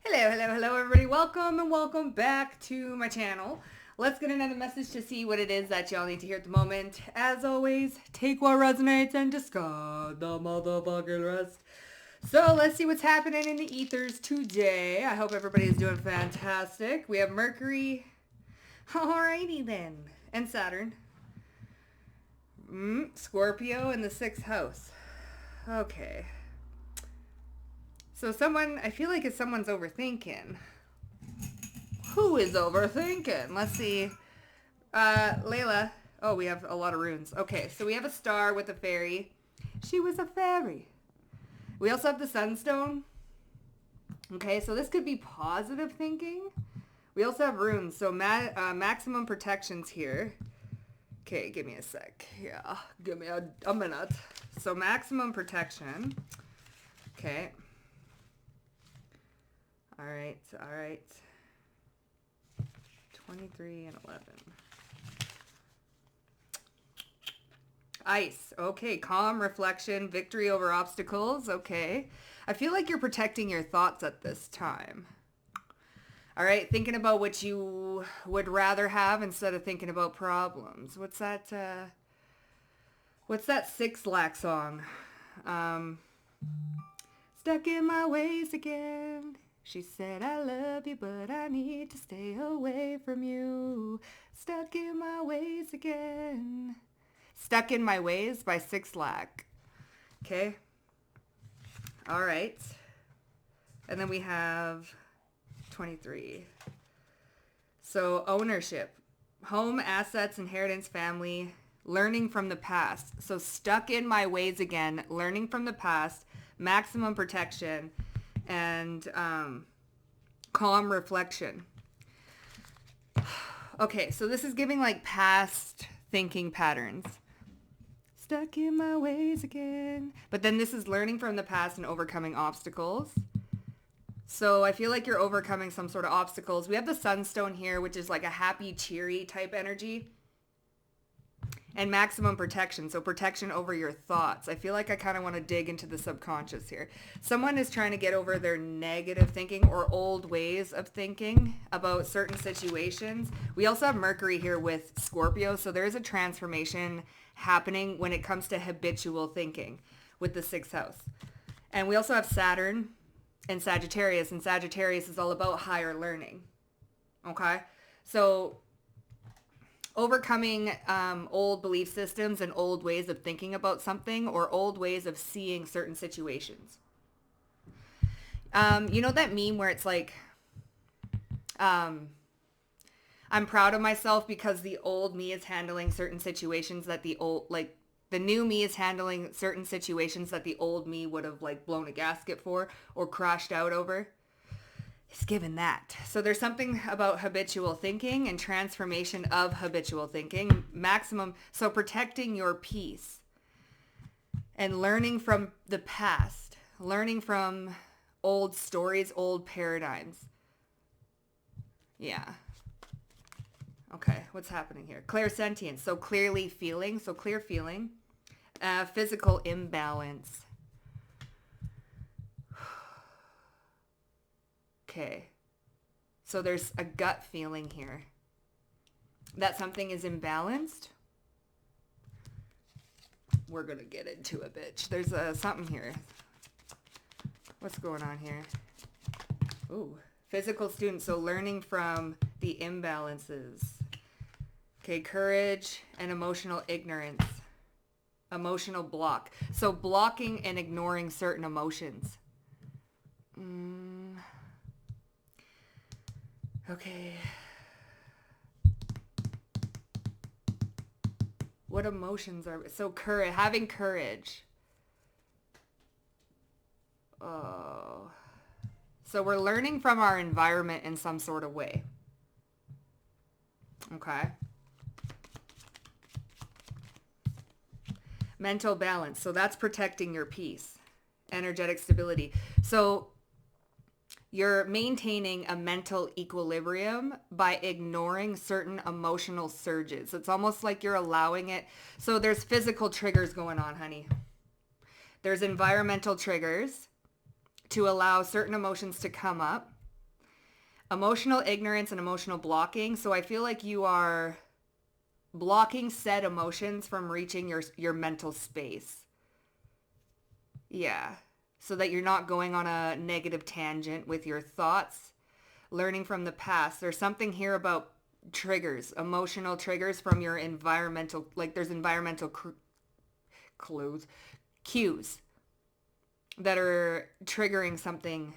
Hello, everybody. Welcome and welcome back to my channel. Let's get another message to see what it is that y'all need to hear at the moment. As always, take what resonates and discard the motherfucking rest. So let's see what's happening in the ethers today. I hope everybody is doing fantastic. We have Mercury. Alrighty then. And Saturn. Scorpio in the 6th house. Okay. So I feel like it's someone's overthinking. Who is overthinking? Let's see. Layla. Oh, we have a lot of runes. Okay, so we have a star with a fairy. She was a fairy. We also have the sunstone. Okay, so this could be positive thinking. We also have runes, so maximum protections here. Okay, give me a sec. Yeah, give me a minute. So maximum protection. Okay. All right. 23 and 11. Ice. Okay, calm, reflection, victory over obstacles. Okay. I feel like you're protecting your thoughts at this time. All right, thinking about what you would rather have instead of thinking about problems. What's that 6 Lack song? Stuck in my ways again. She said, I love you, but I need to stay away from you. Stuck in my ways again. Stuck in My Ways by 6 Lack. Okay. All right. And then we have 23. So ownership. Home, assets, inheritance, family, learning from the past. So stuck in my ways again, learning from the past, maximum protection, and calm reflection. Okay, so this is giving like past thinking patterns. Stuck in my ways again. But then this is learning from the past and overcoming obstacles. So I feel like you're overcoming some sort of obstacles. We have the sunstone here, which is like a happy, cheery type energy. And maximum protection, so protection over your thoughts. I feel like I kind of want to dig into the subconscious here. Someone is trying to get over their negative thinking or old ways of thinking about certain situations. We also have Mercury here with Scorpio, so there is a transformation happening when it comes to habitual thinking with the 6th house. And we also have Saturn and Sagittarius is all about higher learning. Okay? So overcoming old belief systems and old ways of thinking about something or old ways of seeing certain situations. You know that meme where it's like, I'm proud of myself because the old me is handling certain situations that the new me is handling certain situations that the old me would have like blown a gasket for or crashed out over. It's given that. So there's something about habitual thinking and transformation of habitual thinking. Maximum. So protecting your peace and learning from the past, learning from old stories, old paradigms. Yeah. Okay. What's happening here? Clairsentience. So clearly feeling. So clear feeling. Physical imbalance. Okay, so there's a gut feeling here that something is imbalanced. We're going to get into a bitch. There's something here. What's going on here? Ooh, physical student, so learning from the imbalances. Okay, courage and emotional ignorance. Emotional block. So blocking and ignoring certain emotions. Okay. What emotions are... So courage, having courage. Oh. So we're learning from our environment in some sort of way. Okay. Mental balance. So that's protecting your peace. Energetic stability. So you're maintaining a mental equilibrium by ignoring certain emotional surges. It's almost like you're allowing it. So there's physical triggers going on, honey. There's environmental triggers to allow certain emotions to come up. Emotional ignorance and emotional blocking. So I feel like you are blocking said emotions from reaching your mental space. Yeah. So that you're not going on a negative tangent with your thoughts, learning from the past. There's something here about triggers, emotional triggers from your environmental, like there's environmental cues that are triggering something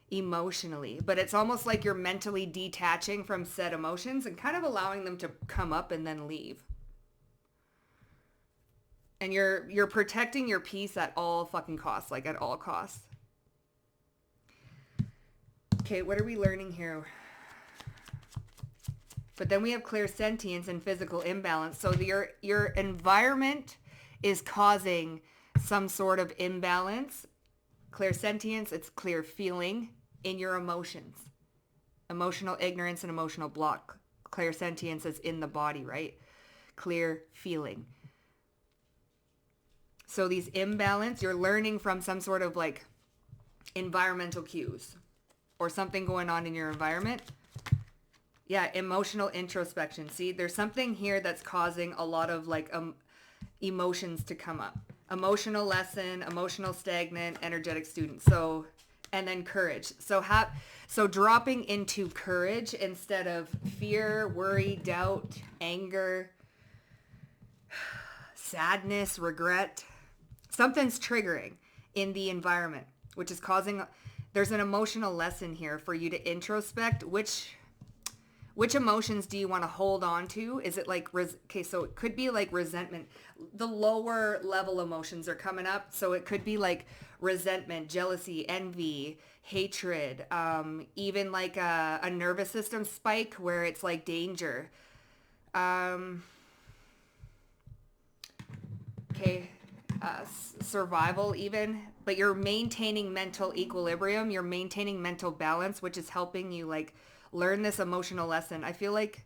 emotionally, but it's almost like you're mentally detaching from said emotions and kind of allowing them to come up and then leave. And you're protecting your peace at all fucking costs, like at all costs. Okay, what are we learning here? But then we have clairsentience and physical imbalance. So your environment is causing some sort of imbalance. Clairsentience, it's clear feeling in your emotions. Emotional ignorance and emotional block. Clairsentience is in the body, right? Clear feeling. So these imbalance, you're learning from some sort of like environmental cues or something going on in your environment. Yeah, emotional introspection. See, there's something here that's causing a lot of like emotions to come up. Emotional lesson, emotional stagnant, energetic student. So, and then courage. So dropping into courage instead of fear, worry, doubt, anger, sadness, regret. Something's triggering in the environment, which is causing, there's an emotional lesson here for you to introspect. Which emotions do you want to hold on to? Is it like, okay, so it could be like resentment. The lower level emotions are coming up. So it could be like resentment, jealousy, envy, hatred, even like a nervous system spike where it's like danger. Okay, survival even, but you're maintaining mental equilibrium. You're maintaining mental balance, which is helping you like learn this emotional lesson. I feel like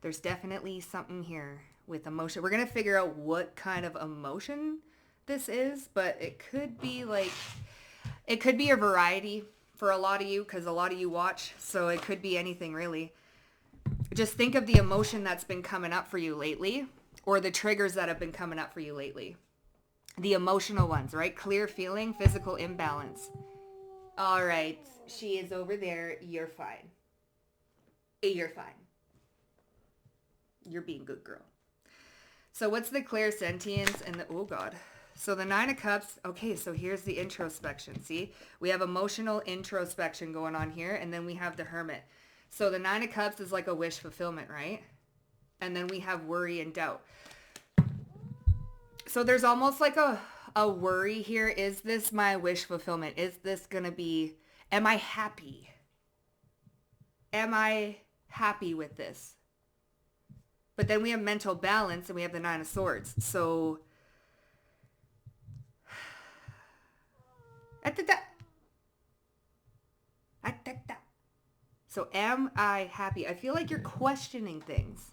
there's definitely something here with emotion. We're going to figure out what kind of emotion this is, but it could be a variety for a lot of you because a lot of you watch. So it could be anything really. Just think of the emotion that's been coming up for you lately or the triggers that have been coming up for you lately. The emotional ones, right? Clear feeling, physical imbalance. All right. She is over there. You're fine. You're fine. You're being a good girl. So what's the clairsentience and the, oh God. So the 9 of Cups, okay, so here's the introspection. See, we have emotional introspection going on here, and then we have the Hermit. So the 9 of Cups is like a wish fulfillment, right? And then we have worry and doubt. So there's almost like a worry here. Is this my wish fulfillment? Is this going to be, am I happy? Am I happy with this? But then we have mental balance and we have the 9 of Swords. So so am I happy? I feel like you're questioning things.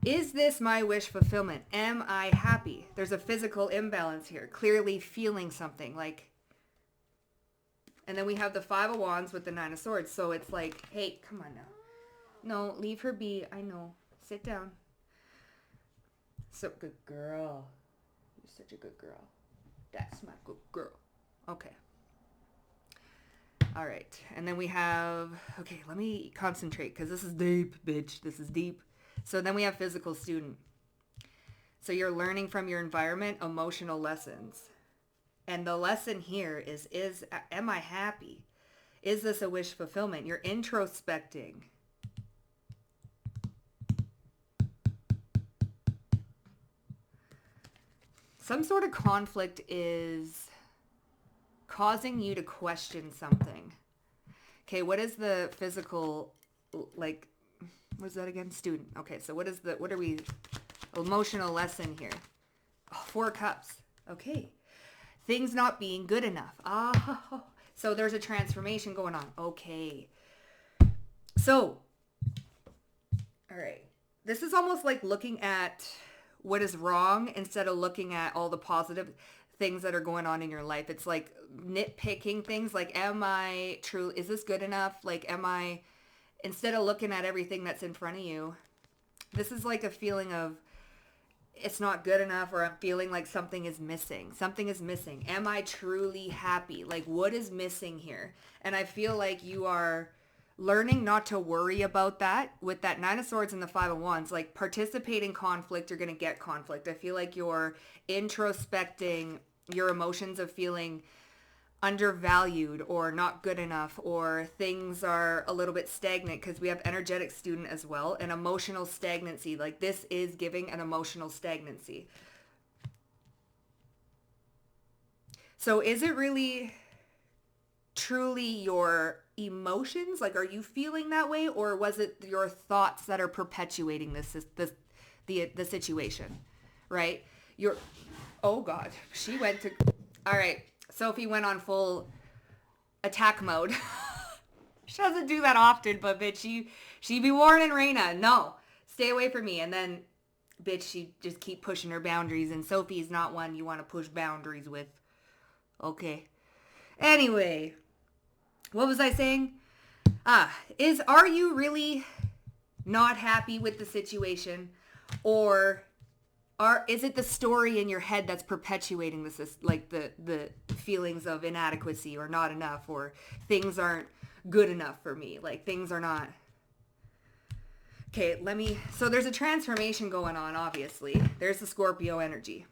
Is this my wish fulfillment? Am I happy? There's a physical imbalance here. Clearly feeling something like, and then we have the 5 of Wands with the 9 of Swords. So it's like, hey, come on now. No, leave her be. I know. Sit down. So good girl. You're such a good girl. That's my good girl. Okay. All right. And then we have, okay, let me concentrate because this is deep, bitch. This is deep. So then we have physical student. So you're learning from your environment emotional lessons. And the lesson here is am I happy? Is this a wish fulfillment? You're introspecting. Some sort of conflict is causing you to question something. Okay, what is the physical, like, what is that again? Student. Okay, so what are we, emotional lesson here? Oh, 4 Cups. Okay. Things not being good enough. Oh, so there's a transformation going on. Okay. So, all right. This is almost like looking at what is wrong instead of looking at all the positive. things that are going on in your life. It's like nitpicking things like, am I true? Is this good enough? Like, instead of looking at everything that's in front of you, this is like a feeling of it's not good enough, or I'm feeling like something is missing. Something is missing. Am I truly happy? Like, what is missing here? And I feel like you are learning not to worry about that. With that Nine of Swords and the Five of Wands, like, participate in conflict, you're going to get conflict. I feel like you're introspecting your emotions of feeling undervalued or not good enough, or things are a little bit stagnant, because we have energetic student as well, and emotional stagnancy. Like, this is giving an emotional stagnancy. So is it really truly your emotions? Like, are you feeling that way, or was it your thoughts that are perpetuating the situation, right? Oh God, she went to, all right. Sophie went on full attack mode. She doesn't do that often, but bitch, she be warning Raina, no, stay away from me. And then, bitch, she just keep pushing her boundaries, and Sophie's not one you want to push boundaries with. Okay. Anyway, what was I saying? Are you really not happy with the situation, or is it the story in your head that's perpetuating this, like the feelings of inadequacy or not enough, or things aren't good enough for me, like things are not. Okay, so there's a transformation going on, obviously. There's the Scorpio energy.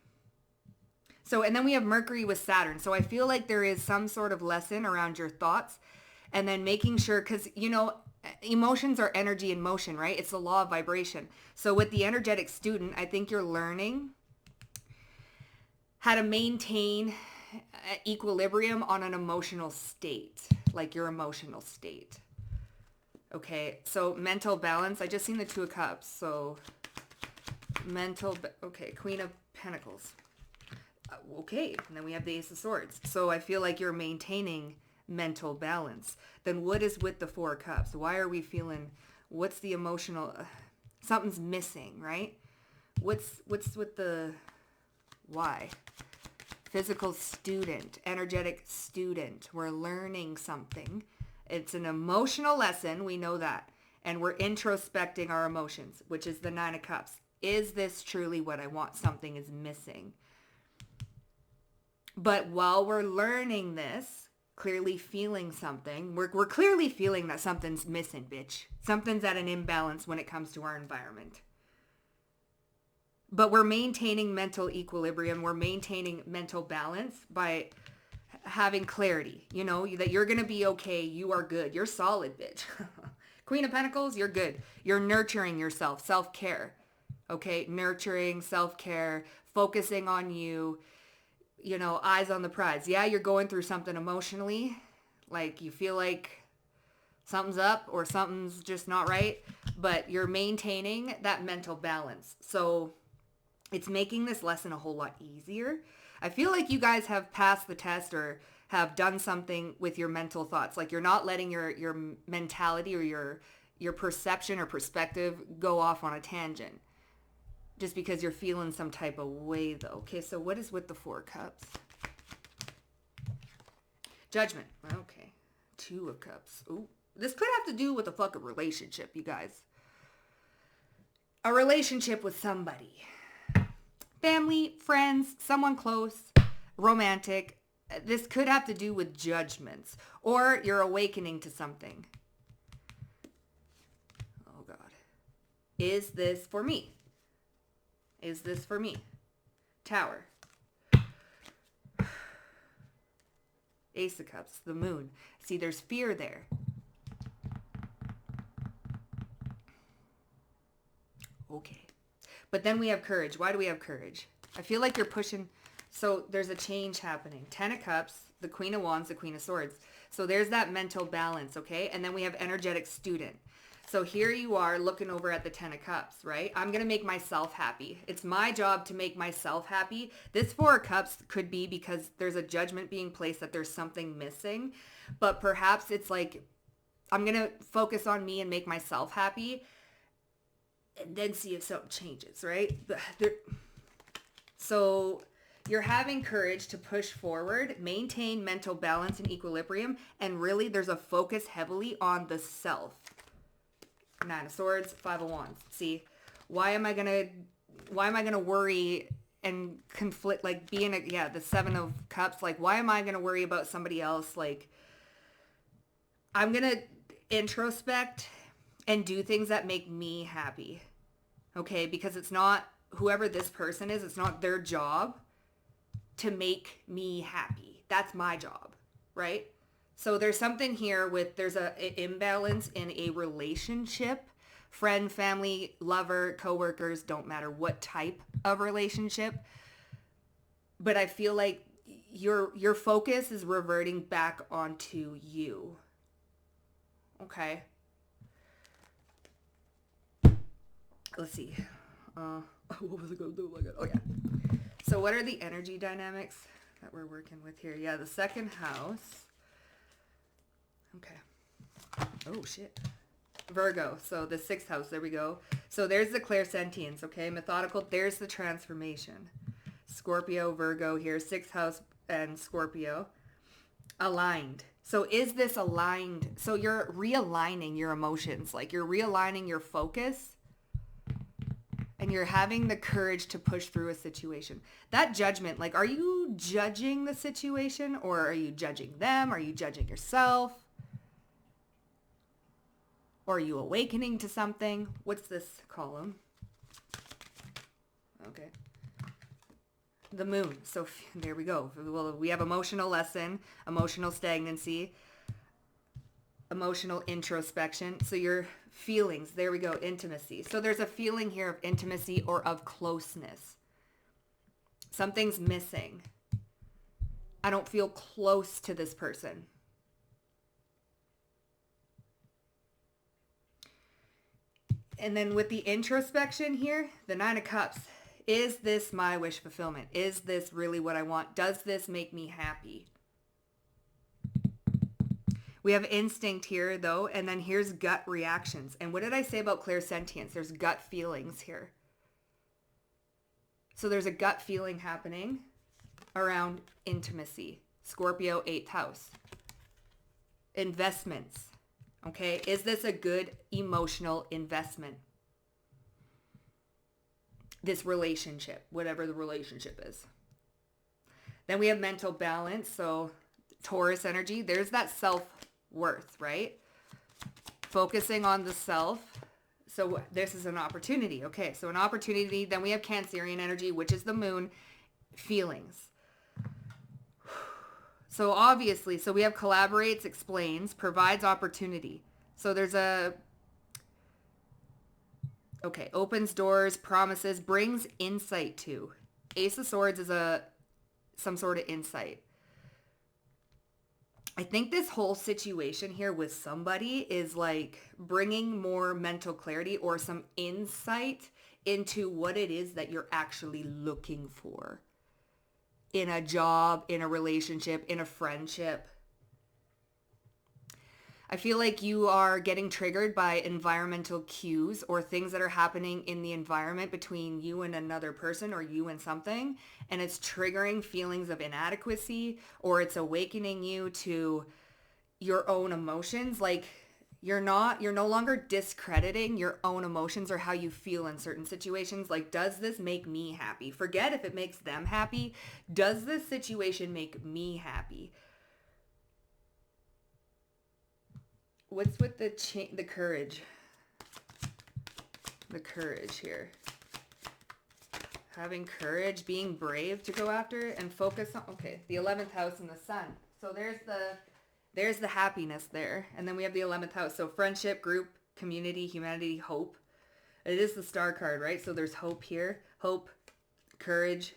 So, and then we have Mercury with Saturn. So I feel like there is some sort of lesson around your thoughts, and then making sure, because, emotions are energy in motion, right? It's the law of vibration. So with the energetic student, I think you're learning how to maintain equilibrium on an emotional state, like your emotional state. Okay, so mental balance. I just seen the Two of Cups. So okay, Queen of Pentacles. Okay, and then we have the Ace of Swords. So I feel like you're maintaining mental balance. Then what is with the Four of Cups? Why are we feeling, what's the emotional, something's missing, right? What's with the, why? Physical student, energetic student. We're learning something. It's an emotional lesson. We know that. And we're introspecting our emotions, which is the Nine of Cups. Is this truly what I want? Something is missing. But while we're learning this, clearly feeling something, we're clearly feeling that something's missing, bitch. Something's at an imbalance when it comes to our environment. But we're maintaining mental equilibrium. We're maintaining mental balance by having clarity, that you're going to be okay. You are good. You're solid, bitch. Queen of Pentacles, you're good. You're nurturing yourself, self-care. Okay, nurturing, self-care, focusing on you. Eyes on the prize. Yeah, you're going through something emotionally, like you feel like something's up or something's just not right, but you're maintaining that mental balance. So it's making this lesson a whole lot easier. I feel like you guys have passed the test or have done something with your mental thoughts. Like, you're not letting your mentality or your perception or perspective go off on a tangent. Just because you're feeling some type of way, though. Okay, so what is with the Four Cups? Judgment. Okay. Two of Cups. Ooh. This could have to do with a fucking relationship, you guys. A relationship with somebody. Family, friends, someone close, romantic. This could have to do with judgments. Or you're awakening to something. Oh, God. Is this for me? Is this for me? Tower. Ace of Cups, the Moon. See, there's fear there. Okay. But then we have courage. Why do we have courage? I feel like you're pushing. So there's a change happening. 10 of Cups, the Queen of Wands, the Queen of Swords. So there's that mental balance, okay? And then we have energetic student. So here you are looking over at the 10 of Cups, right? I'm going to make myself happy. It's my job to make myself happy. This 4 of Cups could be because there's a judgment being placed that there's something missing. But perhaps it's like, I'm going to focus on me and make myself happy and then see if something changes, right? So You're having courage to push forward, maintain mental balance and equilibrium, and really there's a focus heavily on the self. 9 of Swords, 5 of Wands. See, why am I gonna worry and conflict, like being the 7 of Cups, like why am I gonna worry about somebody else? Like, I'm gonna introspect and do things that make me happy. Okay, because it's not whoever this person is, it's not their job to make me happy. That's my job, right? So there's something here with, there's an imbalance in a relationship, friend, family, lover, coworkers, don't matter what type of relationship. But I feel like your focus is reverting back onto you. Okay. Let's see. What was I going to do? Oh, yeah. So what are the energy dynamics that we're working with here? Yeah, the second house. Okay. Oh, shit. Virgo. So the 6th house. There we go. So there's the clairsentience, okay? Methodical. There's the transformation. Scorpio, Virgo here. 6th house and Scorpio. Aligned. So is this aligned? So you're realigning your emotions. Like you're realigning your focus. And you're having the courage to push through a situation. That judgment, like, are you judging the situation or are you judging them? Are you judging yourself? Or are you awakening to something? What's this column? Okay. The moon. So there we go. Well, we have emotional lesson, emotional stagnancy, emotional introspection. So your feelings, there we go, intimacy. So there's a feeling here of intimacy or of closeness. Something's missing. I don't feel close to this person. And then with the introspection here, the 9 of Cups, is this my wish fulfillment? Is this really what I want? Does this make me happy? We have instinct here, though, and then here's gut reactions. And what did I say about clairsentience? There's gut feelings here. So there's a gut feeling happening around intimacy. Scorpio, 8th house. Investments. Okay, is this a good emotional investment? This relationship, whatever the relationship is. Then we have mental balance. So Taurus energy, there's that self-worth, right? Focusing on the self. So this is an opportunity. Okay, so an opportunity. Then we have Cancerian energy, which is the moon. Feelings. So obviously, so we have collaborates, explains, provides opportunity. So there's a, okay, opens doors, promises, brings insight to. Ace of Swords is some sort of insight. I think this whole situation here with somebody is like bringing more mental clarity or some insight into what it is that you're actually looking for. In a job, in a relationship, in a friendship. I feel like you are getting triggered by environmental cues or things that are happening in the environment between you and another person or you and something. And it's triggering feelings of inadequacy or it's awakening you to your own emotions. Like you're no longer discrediting your own emotions or how you feel in certain situations. Like, does this make me happy? Forget if it makes them happy. Does this situation make me happy? What's with the courage? The courage here. Having courage, being brave to go after it and focus on, okay, the 11th house and the sun. So there's the happiness there. And then we have the 11th house. So friendship, group, community, humanity, hope. It is the star card, right? So there's hope here. Hope, courage,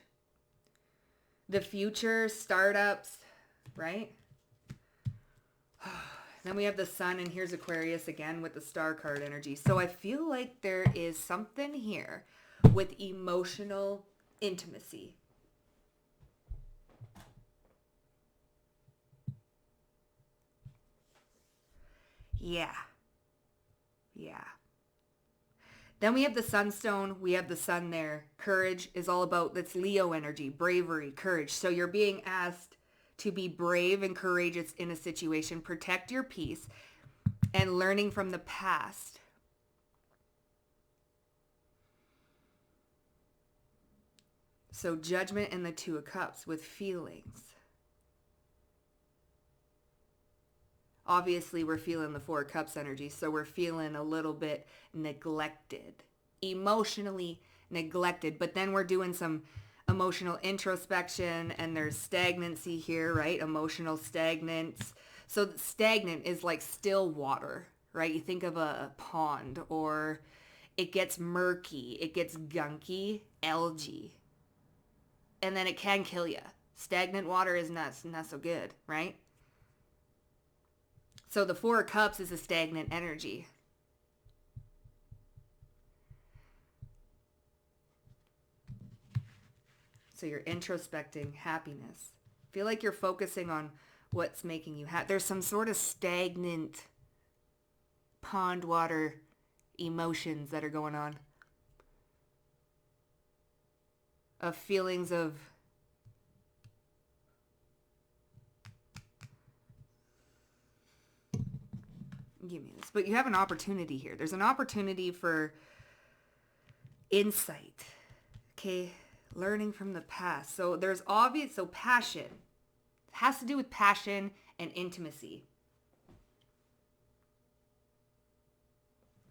the future, startups, right? Then we have the sun, and here's Aquarius again with the star card energy. So I feel like there is something here with emotional intimacy. Yeah. Then we have the sunstone. We have the sun there. Courage is all about, that's Leo energy, bravery, courage. So you're being asked to be brave and courageous in a situation. Protect your peace and learning from the past. So judgment and the Two of Cups with feelings. Obviously, we're feeling the Four of Cups energy, so we're feeling a little bit neglected, emotionally neglected. But then we're doing some emotional introspection, and there's stagnancy here, right? Emotional stagnance. So stagnant is like still water, right? You think of a pond, or it gets murky, it gets gunky, algae, and then it can kill you. Stagnant water is not so good, right? So the Four of Cups is a stagnant energy. So you're introspecting happiness. Feel like you're focusing on what's making you happy. There's some sort of stagnant pond water emotions that are going on. Of feelings of give me this. But you have an opportunity here. There's an opportunity for insight. Okay? Learning from the past. So there's obvious, so passion. It has to do with passion and intimacy.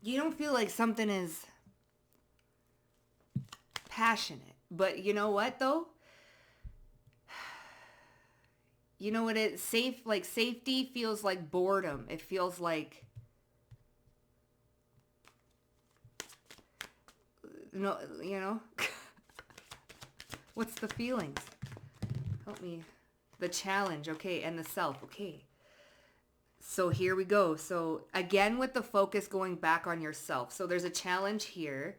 You don't feel like something is passionate. But you know what though? You know what it's safe, like safety feels like boredom. It feels like, no, you know, what's the feelings? Help me. The challenge, okay, and the self, okay. So here we go. So again, with the focus going back on yourself. So there's a challenge here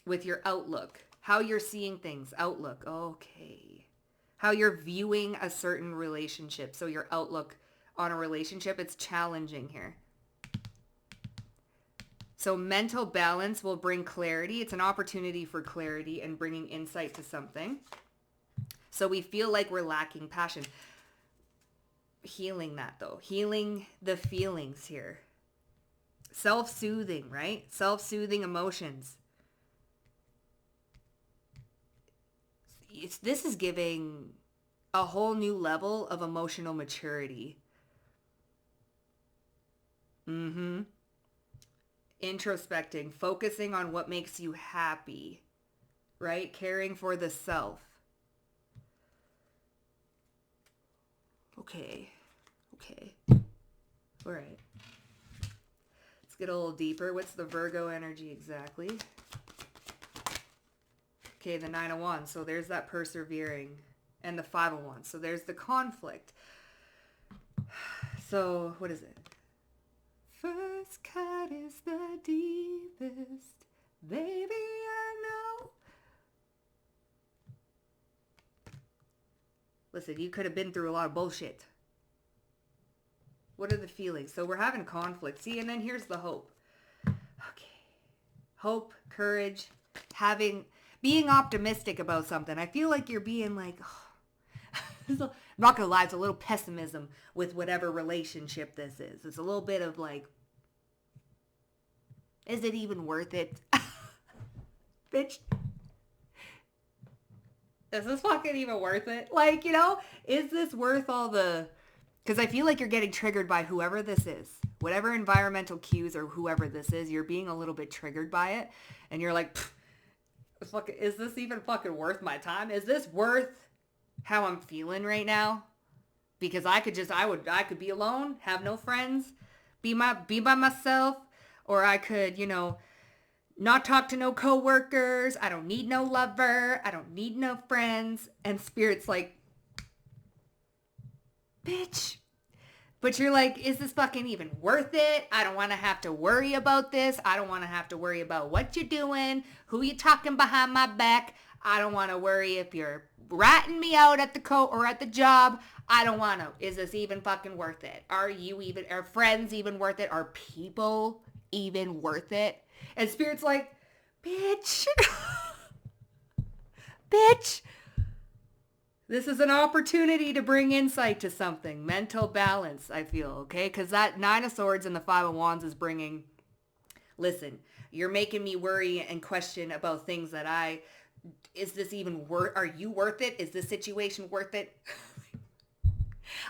with your outlook, how you're seeing things, outlook, okay. How you're viewing a certain relationship. So your outlook on a relationship, it's challenging here. So mental balance will bring clarity. It's an opportunity for clarity and bringing insight to something. So we feel like we're lacking passion. Healing that though. Healing the feelings here. Self-soothing, right? Self-soothing emotions. This is giving a whole new level of emotional maturity. Introspecting, focusing on what makes you happy, right? Caring for the self. Okay. All right. Let's get a little deeper. What's the Virgo energy exactly? Okay, the Nine of Wands. So there's that persevering. And the Five of Wands. So there's the conflict. So what is it? First cut is the deepest. Baby, I know. Listen, you could have been through a lot of bullshit. What are the feelings? So we're having conflict. See, and then here's the hope. Okay. Hope, courage, being optimistic about something. I feel like you're being like, I'm not going to lie, it's a little pessimism with whatever relationship this is. It's a little bit of like, is it even worth it? Bitch. Is this fucking even worth it? Like, you know, is this worth all the... Because I feel like you're getting triggered by whoever this is. Whatever environmental cues or whoever this is, you're being a little bit triggered by it. And you're like, is this even fucking worth my time? Is this worth how I'm feeling right now? Because I could be alone, have no friends, be by myself. Or I could, you know, not talk to no coworkers. I don't need no lover. I don't need no friends. And Spirit's like, bitch. But you're like, is this fucking even worth it? I don't want to have to worry about this. I don't want to have to worry about what you're doing, who you talking behind my back. I don't want to worry if you're ratting me out at the or at the job. I don't want to. Is this even fucking worth it? Are friends even worth it? Are people even worth it? And Spirit's like, bitch, bitch, this is an opportunity to bring insight to something. Mental balance, I feel, okay? Because that Nine of Swords and the Five of Wands is bringing, listen, you're making me worry and question about things that is this even worth, are you worth it? Is this situation worth it?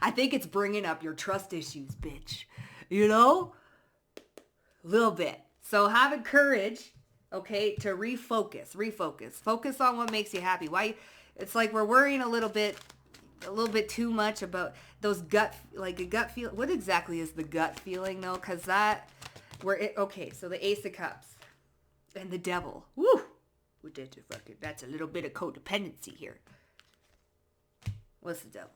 I think it's bringing up your trust issues, bitch. You know? A little bit. So having courage, okay, to refocus. Focus on what makes you happy. Why? It's like we're worrying a little bit too much about those a gut feel. What exactly is the gut feeling though? Because okay, so the Ace of Cups and the Devil. Woo! That's a little bit of codependency here. What's the Devil?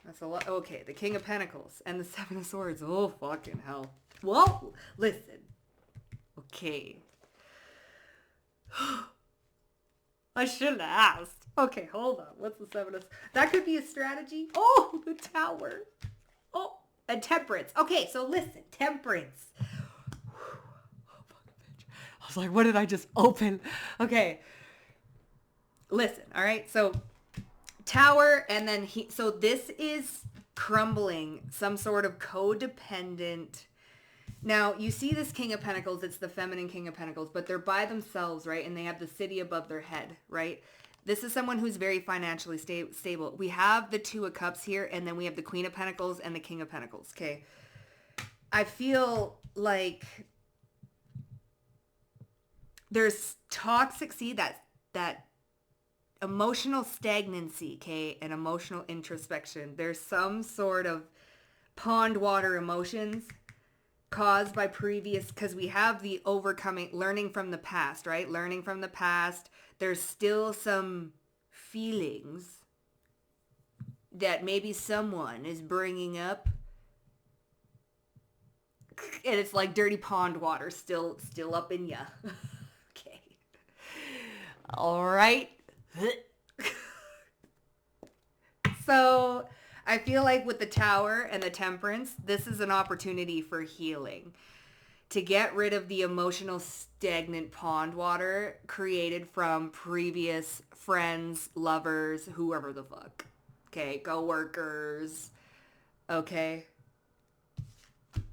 That's a lot. Okay, the King of Pentacles and the Seven of Swords. Oh, fucking hell. Well, listen. Okay. I shouldn't have asked. Okay, hold on. What's the Seven of Swords? That could be a strategy. Oh, the Tower. Oh, and Temperance. Okay, so listen. Temperance. Oh, fucking bitch. I was like, what did I just open? Okay. Listen, all right? So Tower, and then so this is crumbling some sort of codependent. Now, you see this King of Pentacles, it's the feminine King of Pentacles, but they're by themselves, right? And they have the city above their head, right? This is someone who's very financially stable. We have the Two of Cups here, and then we have the Queen of Pentacles and the King of Pentacles, okay? I feel like there's toxic, see, that emotional stagnancy, okay, and emotional introspection. There's some sort of pond water emotions caused by previous, because we have the overcoming, learning from the past, right? Learning from the past. There's still some feelings that maybe someone is bringing up, and it's like dirty pond water still up in ya. Okay. All right. So I feel like with the Tower and the Temperance, this is an opportunity for healing. To get rid of the emotional stagnant pond water created from previous friends, lovers, whoever the fuck. Okay, co-workers. Okay.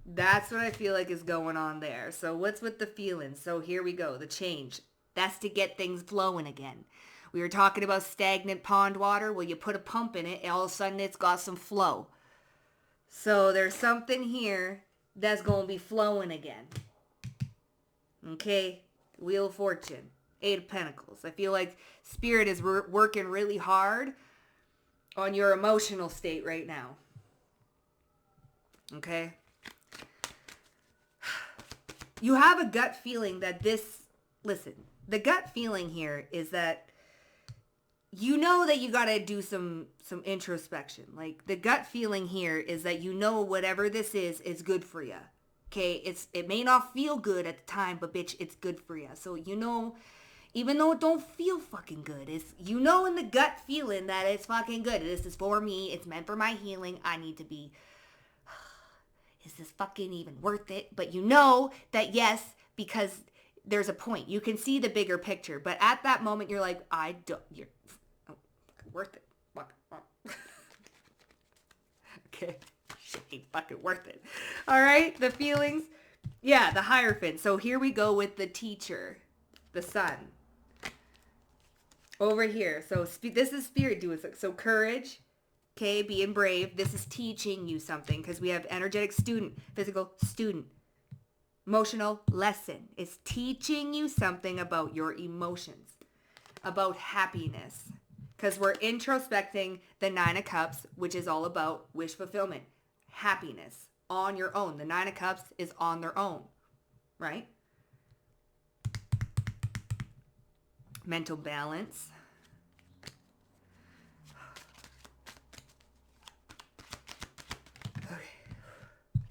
That's what I feel like is going on there. So what's with the feelings? So here we go. The change. That's to get things flowing again. We were talking about stagnant pond water. Well, you put a pump in it, and all of a sudden it's got some flow. So there's something here that's going to be flowing again. Okay? Wheel of Fortune. Eight of Pentacles. I feel like Spirit is working really hard on your emotional state right now. Okay? You have a gut feeling that listen, the gut feeling here is that you know that you got to do some introspection. Like the gut feeling here is that you know whatever this is good for you. Okay, it may not feel good at the time, but bitch, it's good for you. So you know, even though it don't feel fucking good, you know in the gut feeling that it's fucking good. This is for me. It's meant for my healing. I need to be. Is this fucking even worth it? But you know that yes, because there's a point. You can see the bigger picture, but at that moment you're like, you're worth it. Okay. Shit ain't fucking worth it. All right. The feelings. Yeah. The Hierophant. So here we go with the teacher, the sun over here. So this is Spirit doing so courage. Okay. Being brave. This is teaching you something because we have energetic student, physical student, emotional lesson. It's teaching you something about your emotions, about happiness. Because we're introspecting the Nine of Cups, which is all about wish fulfillment. Happiness on your own. The Nine of Cups is on their own, right? Mental balance. Okay.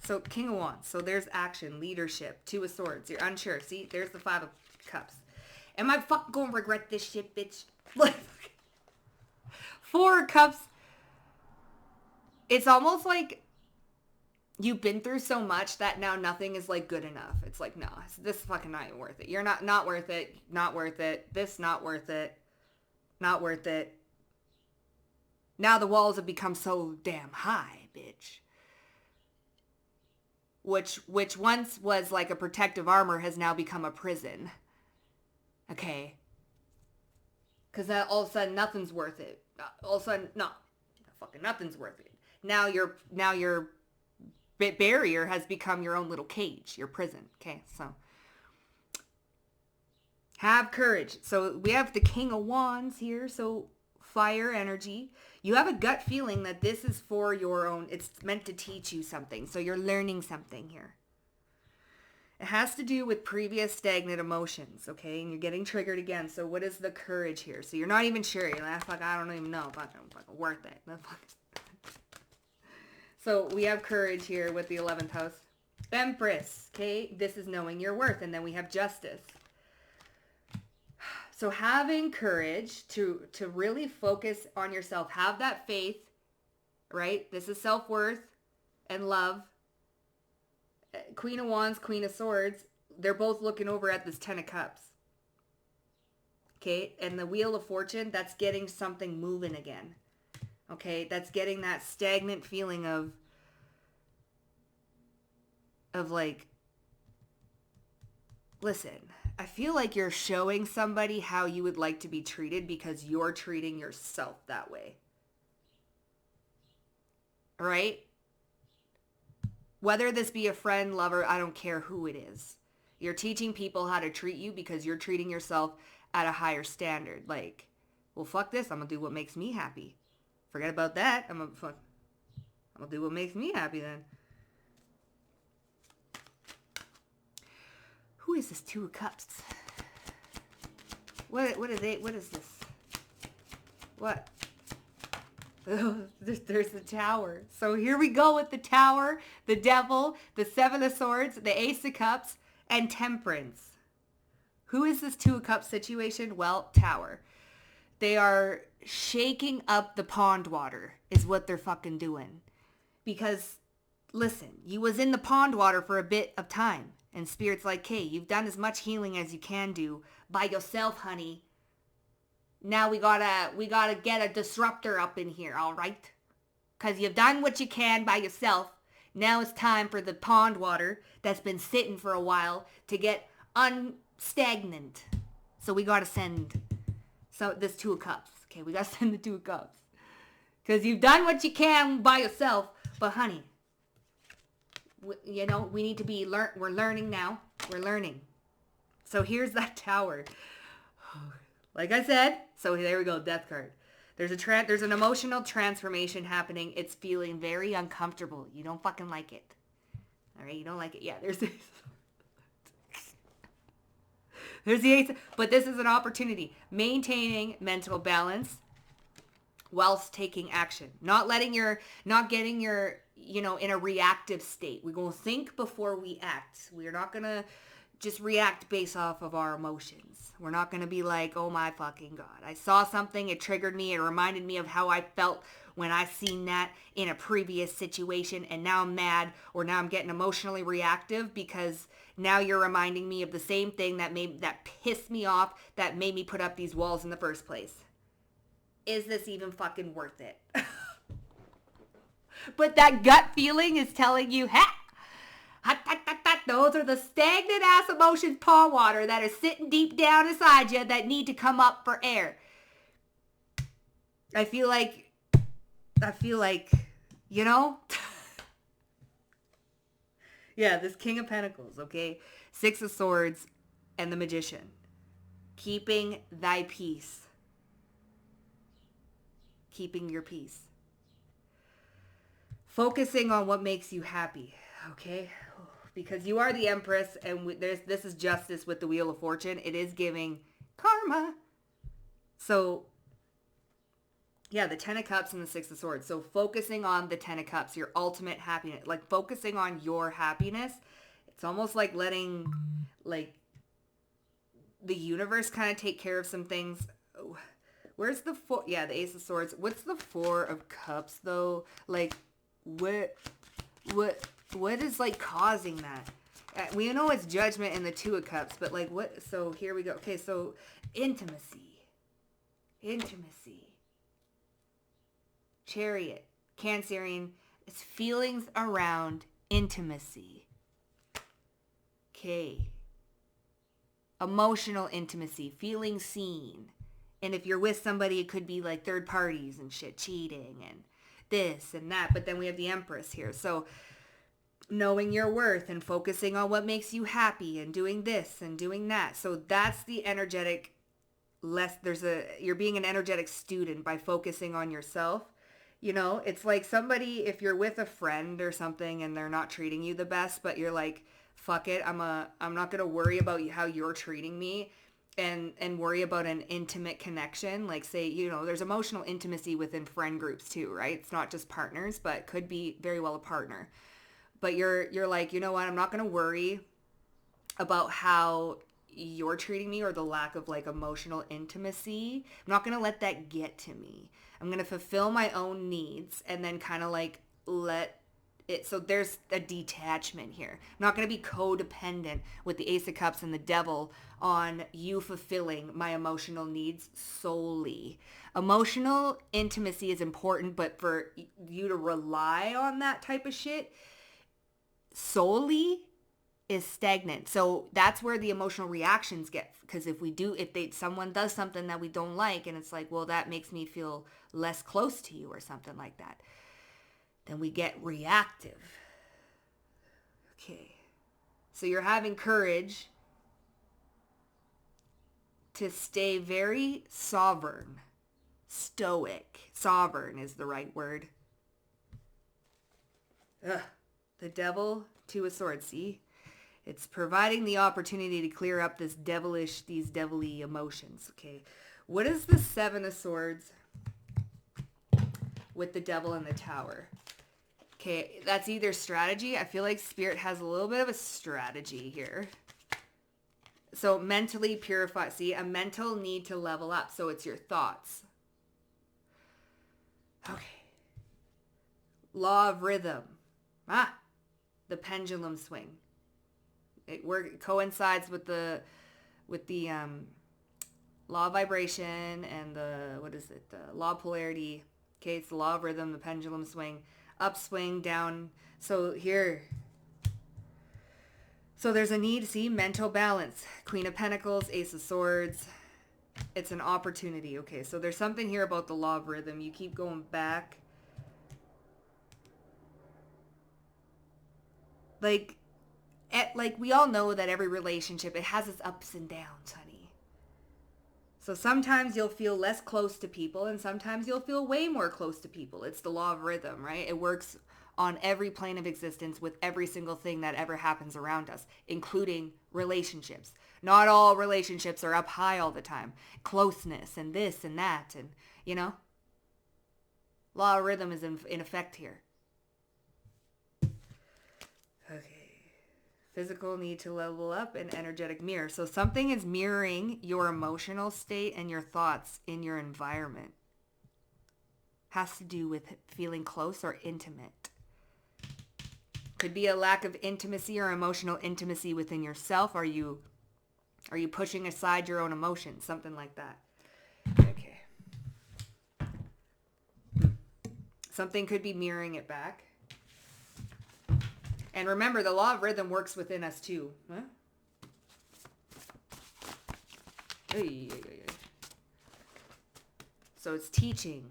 So King of Wands. So there's action, leadership, Two of Swords. You're unsure. See, there's the Five of Cups. Am I fucking gonna regret this shit, bitch? Like, Four of Cups. It's almost like you've been through so much that now nothing is like good enough. It's like, no, this is fucking not even worth it. You're not worth it. Not worth it. This not worth it. Not worth it. Now the walls have become so damn high, bitch. Which once was like a protective armor has now become a prison. Okay. Because all of a sudden nothing's worth it. All of a sudden, no, fucking nothing's worth it. Now your barrier has become your own little cage, your prison. Okay, so have courage. So we have the King of Wands here. So fire energy. You have a gut feeling that this is for your own. It's meant to teach you something. So you're learning something here. It has to do with previous stagnant emotions, okay? And you're getting triggered again. So what is the courage here? So you're not even sure. You're like, fuck, I don't even know if I'm fucking worth it. So we have courage here with the 11th house. Empress, okay? This is knowing your worth. And then we have justice. So having courage to really focus on yourself. Have that faith, right? This is self-worth and love. Queen of Wands, Queen of Swords, they're both looking over at this 10 of Cups. Okay, and the Wheel of Fortune, that's getting something moving again. Okay, that's getting that stagnant feeling of like, listen, I feel like you're showing somebody how you would like to be treated because you're treating yourself that way. Right? Whether this be a friend, lover, I don't care who it is. You're teaching people how to treat you because you're treating yourself at a higher standard. Like, well, fuck this. I'm going to do what makes me happy. Forget about that. I'm going to do what makes me happy then. Who is this Two of Cups? What is this? What? There's the Tower. So here we go with the Tower, the Devil, the Seven of Swords, the Ace of Cups, and Temperance. Who is this Two of Cups situation? Well, Tower. They are shaking up the pond water is what they're fucking doing. Because, listen, you was in the pond water for a bit of time. And Spirit's like, hey, you've done as much healing as you can do by yourself, honey. Now we gotta get a disruptor up in here, all right? Because you've done what you can by yourself. Now it's time for the pond water that's been sitting for a while to get unstagnant. So we gotta send this Two of Cups. Okay, we gotta send the Two of Cups. Because you've done what you can by yourself. But honey, we need to be we're learning now. We're learning. So here's that Tower. Like I said, so there we go, Death card. There's an emotional transformation happening. It's feeling very uncomfortable. You don't fucking like it. All right, you don't like it. Yeah, there's the Ace. But this is an opportunity. Maintaining mental balance whilst taking action. Not getting your, in a reactive state. We're going to think before we act. We're not going to just react based off of our emotions. We're not going to be like, oh my fucking God. I saw something, it triggered me, it reminded me of how I felt when I seen that in a previous situation, and now I'm mad, or now I'm getting emotionally reactive because now you're reminding me of the same thing that pissed me off, that made me put up these walls in the first place. Is this even fucking worth it? But that gut feeling is telling you, ha! Those are the stagnant ass emotions, pond water, that are sitting deep down inside you that need to come up for air. I feel like, yeah, this King of Pentacles, okay? Six of Swords and the Magician. Keeping thy peace. Keeping your peace. Focusing on what makes you happy, okay? Because you are the Empress, and this is justice with the Wheel of Fortune. It is giving karma. So, yeah, the Ten of Cups and the Six of Swords. So focusing on the Ten of Cups, your ultimate happiness, like focusing on your happiness. It's almost like letting, like, the universe kind of take care of some things. Where's the four? Yeah, the Ace of Swords. What's the Four of Cups, though? Like, what What is like causing that? We know it's judgment in the Two of Cups, but like what? So here we go. Okay, so intimacy. Chariot. Cancerian. It's feelings around intimacy. Okay. Emotional intimacy. Feeling seen. And if you're with somebody, it could be like third parties and shit, cheating and this and that. But then we have the Empress here. So knowing your worth and focusing on what makes you happy and doing this and doing that. So that's the energetic you're being an energetic student by focusing on yourself. You know, it's like somebody, if you're with a friend or something and they're not treating you the best, but you're like, fuck it, I'm not going to worry about how you're treating me and worry about an intimate connection. Like say, you know, there's emotional intimacy within friend groups too, right? It's not just partners, but could be very well a partner. But you're like, you know what, I'm not going to worry about how you're treating me or the lack of like emotional intimacy. I'm not going to let that get to me. I'm going to fulfill my own needs and then kind of like let it. So there's a detachment here. I'm not going to be codependent with the Ace of Cups and the Devil on you fulfilling my emotional needs solely. Emotional intimacy is important, but for you to rely on that type of shit solely is stagnant. So that's where the emotional reactions get, because if someone does something that we don't like and it's like, well, that makes me feel less close to you or something like that, then we get reactive. Okay. So you're having courage to stay very sovereign. Stoic. Sovereign is the right word. The Devil, Two of Swords, see? It's providing the opportunity to clear up these devilly emotions, okay? What is the Seven of Swords with the Devil in the Tower? Okay, that's either strategy. I feel like Spirit has a little bit of a strategy here. So mentally purify. See, a mental need to level up. So it's your thoughts. Okay. Law of rhythm. The pendulum swing. It coincides with the law of vibration and the law of polarity. Okay, it's the law of rhythm, the pendulum swing, upswing, down. So there's a need, see, mental balance. Queen of Pentacles, Ace of Swords. It's an opportunity. Okay, so there's something here about the law of rhythm. You keep going back. Like we all know that every relationship, it has its ups and downs, honey. So sometimes you'll feel less close to people and sometimes you'll feel way more close to people. It's the law of rhythm, right? It works on every plane of existence with every single thing that ever happens around us, including relationships. Not all relationships are up high all the time. Closeness and this and that and, you know. Law of rhythm is in effect here. Okay. Physical need to level up and energetic mirror. So something is mirroring your emotional state and your thoughts in your environment. Has to do with feeling close or intimate. Could be a lack of intimacy or emotional intimacy within yourself. Are you pushing aside your own emotions? Something like that. Okay. Something could be mirroring it back. And remember, the law of rhythm works within us too. Huh? So it's teaching.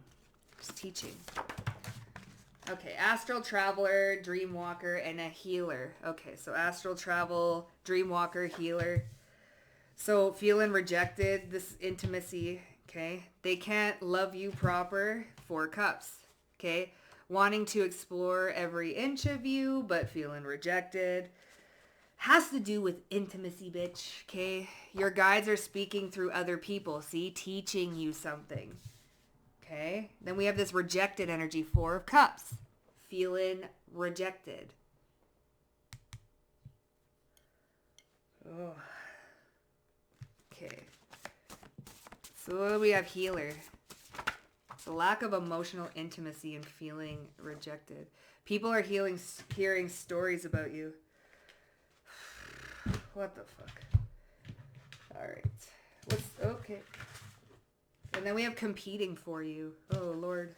It's teaching. Okay, astral traveler, dream walker, and a healer. Okay, so astral travel, dream walker, healer. So feeling rejected, this intimacy, okay? They can't love you proper, 4 cups, okay? Wanting to explore every inch of you, but feeling rejected. Has to do with intimacy, bitch, okay? Your guides are speaking through other people, see? Teaching you something, okay? Then we have this rejected energy, 4 of cups. Feeling rejected. Oh. Okay. So what do we have? Healer. It's a lack of emotional intimacy and feeling rejected. People are hearing stories about you. What the fuck? All right. Okay. And then we have competing for you. Oh, Lord.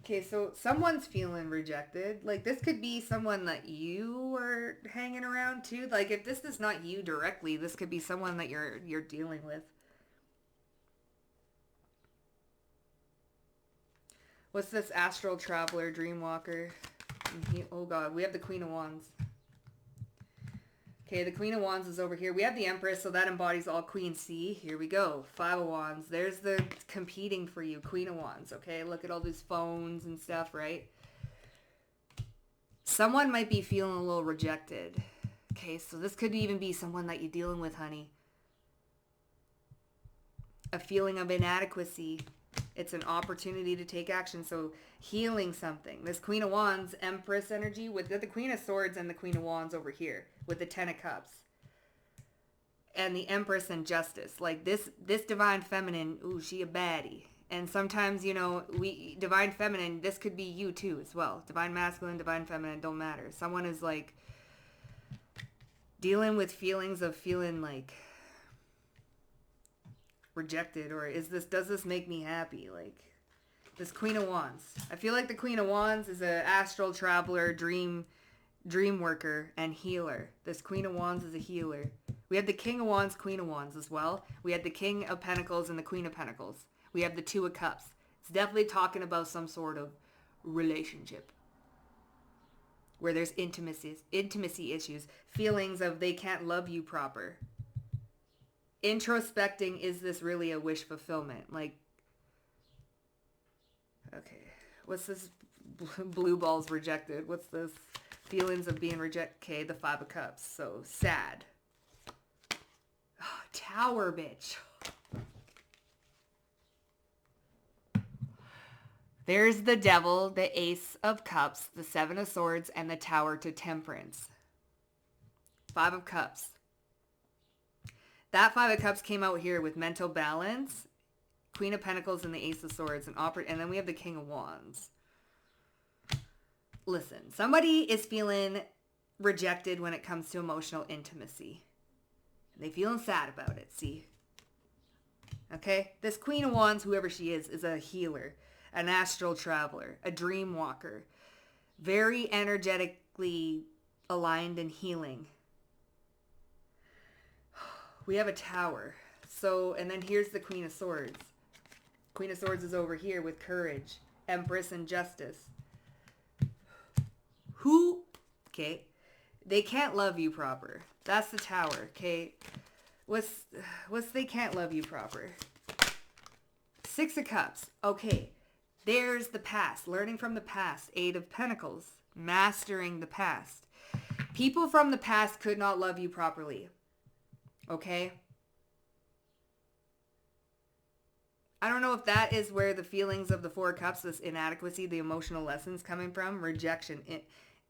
Okay, so someone's feeling rejected. Like, this could be someone that you are hanging around too. Like, if this is not you directly, this could be someone that you're dealing with. What's this astral traveler, dream walker? Oh God, we have the Queen of Wands. Okay, the Queen of Wands is over here. We have the Empress, so that embodies all Queen C. Here we go. Five of Wands. There's the competing for you, Queen of Wands. Okay, look at all these phones and stuff, right? Someone might be feeling a little rejected. Okay, so this could even be someone that you're dealing with, honey. A feeling of inadequacy. It's an opportunity to take action. So healing something. This Queen of Wands, Empress energy with the Queen of Swords and the Queen of Wands over here with the Ten of Cups. And the Empress and Justice. Like this Divine Feminine, ooh, she a baddie. And sometimes, you know, Divine Feminine, this could be you too as well. Divine Masculine, Divine Feminine, don't matter. Someone is like dealing with feelings of feeling like rejected, or does this make me happy? Like this Queen of Wands, I feel like the Queen of Wands is a astral traveler, dream worker, and healer. This Queen of Wands is a healer. We have the King of Wands, Queen of Wands as well. We had the King of Pentacles and the Queen of Pentacles. We have the Two of Cups. It's definitely talking about some sort of relationship where there's intimacy issues, feelings of they can't love you proper. Introspecting, is this really a wish fulfillment? Like, okay, what's this? Blue balls rejected. What's this? Feelings of being rejected. Okay, the Five of Cups. So sad. Oh, Tower, bitch. There's the Devil, the Ace of Cups, the Seven of Swords, and the Tower to Temperance. Five of Cups. That Five of Cups came out here with mental balance, Queen of Pentacles, and the Ace of Swords, and then we have the King of Wands. Listen, somebody is feeling rejected when it comes to emotional intimacy. They feeling sad about it, see? Okay? This Queen of Wands, whoever she is a healer, an astral traveler, a dream walker, very energetically aligned and healing. We have a Tower. So, and then here's the Queen of Swords. Queen of Swords is over here with courage, Empress, and justice. Okay, they can't love you proper. That's the Tower, okay? What's they can't love you proper? Six of Cups. Okay, there's the past, learning from the past. Eight of Pentacles, mastering the past. People from the past could not love you properly. Okay? I don't know if that is where the feelings of the Four of Cups, this inadequacy, the emotional lessons coming from. Rejection,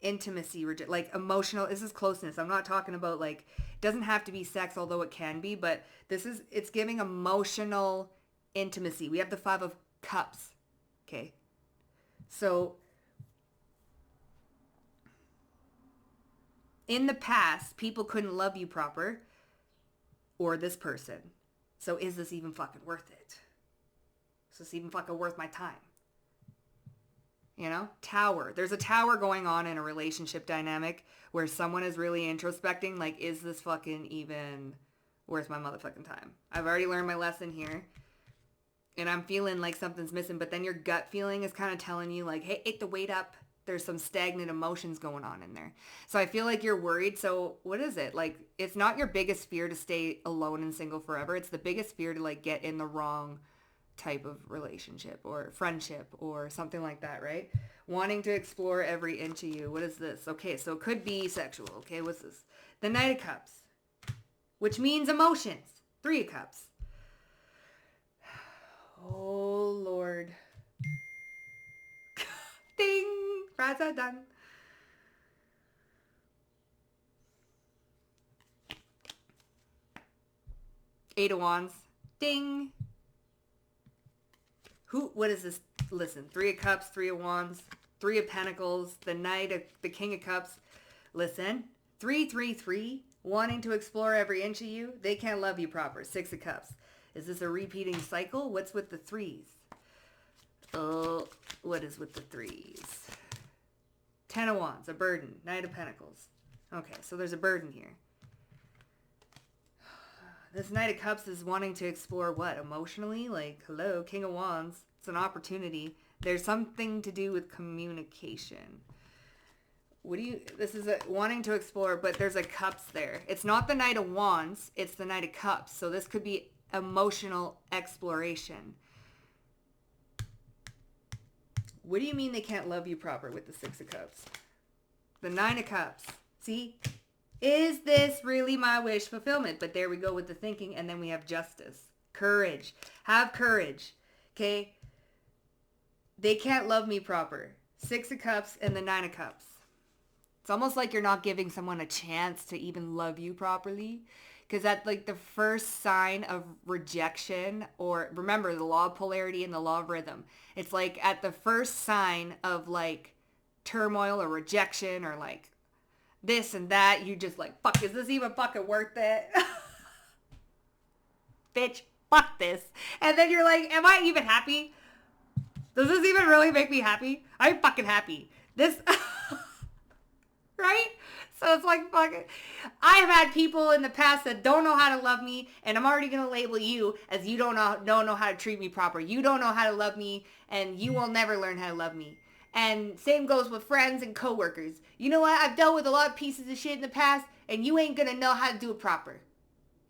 intimacy, like emotional, this is closeness. I'm not talking about like, it doesn't have to be sex, although it can be, but it's giving emotional intimacy. We have the Five of Cups. Okay? So, in the past, people couldn't love you proper. Or this person. So is this even fucking worth it? Is this even fucking worth my time? You know? Tower. There's a Tower going on in a relationship dynamic where someone is really introspecting, like, is this fucking even worth my motherfucking time? I've already learned my lesson here. And I'm feeling like something's missing, but then your gut feeling is kind of telling you like, hey, take the weight up. There's some stagnant emotions going on in there. So I feel like you're worried. So what is it? Like, it's not your biggest fear to stay alone and single forever. It's the biggest fear to like get in the wrong type of relationship or friendship or something like that, right? Wanting to explore every inch of you. What is this? Okay, so it could be sexual. Okay, what's this? The Knight of Cups, which means emotions. Three of Cups. Oh, Lord. Ding! Fries are done. Eight of Wands. Ding! What is this? Listen, 3 of Cups, 3 of Wands, 3 of Pentacles, the King of Cups. Listen, 333, wanting to explore every inch of you. They can't love you proper. 6 of Cups. Is this a repeating cycle? What's with the 3s? Oh, what is with the 3s? 10 of Wands, a burden. Knight of Pentacles. Okay, so there's a burden here. This Knight of Cups is wanting to explore what? Emotionally? Like, hello, King of Wands. It's an opportunity. There's something to do with communication. This is wanting to explore, but there's a Cups there. It's not the Knight of Wands, it's the Knight of Cups. So this could be emotional exploration. What do you mean they can't love you proper with the 6 of Cups? The 9 of Cups. See? Is this really my wish fulfillment? But there we go with the thinking, and then we have justice. Courage. Have courage. Okay? They can't love me proper. 6 of Cups and the 9 of Cups. It's almost like you're not giving someone a chance to even love you properly. Because that's like the first sign of rejection, or remember the law of polarity and the law of rhythm. It's like at the first sign of like turmoil or rejection or like this and that, you just like, fuck, is this even fucking worth it? Bitch, fuck this. And then you're like, am I even happy? Does this even really make me happy? I'm fucking happy. This, right? So it's like, fucking, I have had people in the past that don't know how to love me, and I'm already going to label you as you don't know how to treat me proper. You don't know how to love me, and you will never learn how to love me. And same goes with friends and coworkers. You know what? I've dealt with a lot of pieces of shit in the past, and you ain't going to know how to do it proper.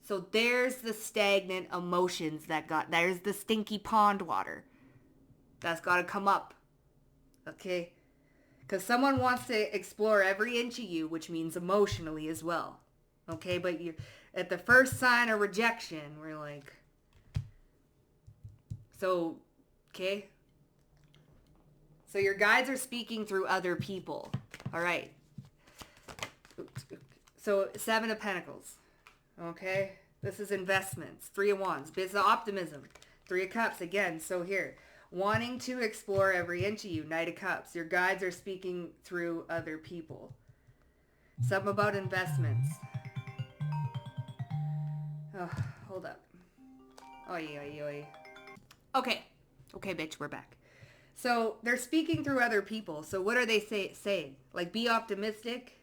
So there's the stagnant emotions there's the stinky pond water. That's got to come up. Okay? Because someone wants to explore every inch of you, which means emotionally as well. Okay? But you, at the first sign of rejection, we're like, so, okay? So your guides are speaking through other people. All right. So 7 of Pentacles. Okay? This is investments. 3 of Wands. Business optimism. 3 of Cups again. So here. Wanting to explore every inch of you. Knight of Cups. Your guides are speaking through other people. Something about investments. Oh, hold up. Oy, oy, oy. Okay. Okay, bitch, we're back. So they're speaking through other people. So what are they saying? Like, be optimistic.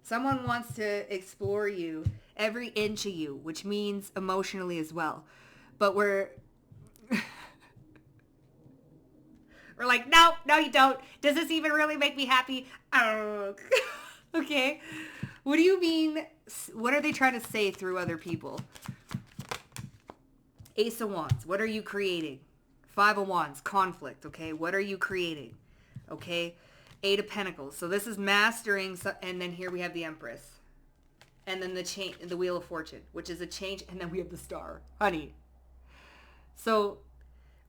Someone wants to explore you, every inch of you, which means emotionally as well. But we're like, no, you don't. Does this even really make me happy? Oh. Okay. What do you mean? What are they trying to say through other people? Ace of Wands. What are you creating? 5 of Wands. Conflict. Okay. What are you creating? Okay. 8 of Pentacles. So this is mastering. And then here we have the Empress. And then the Wheel of Fortune, which is a change. And then we have the Star. Honey. So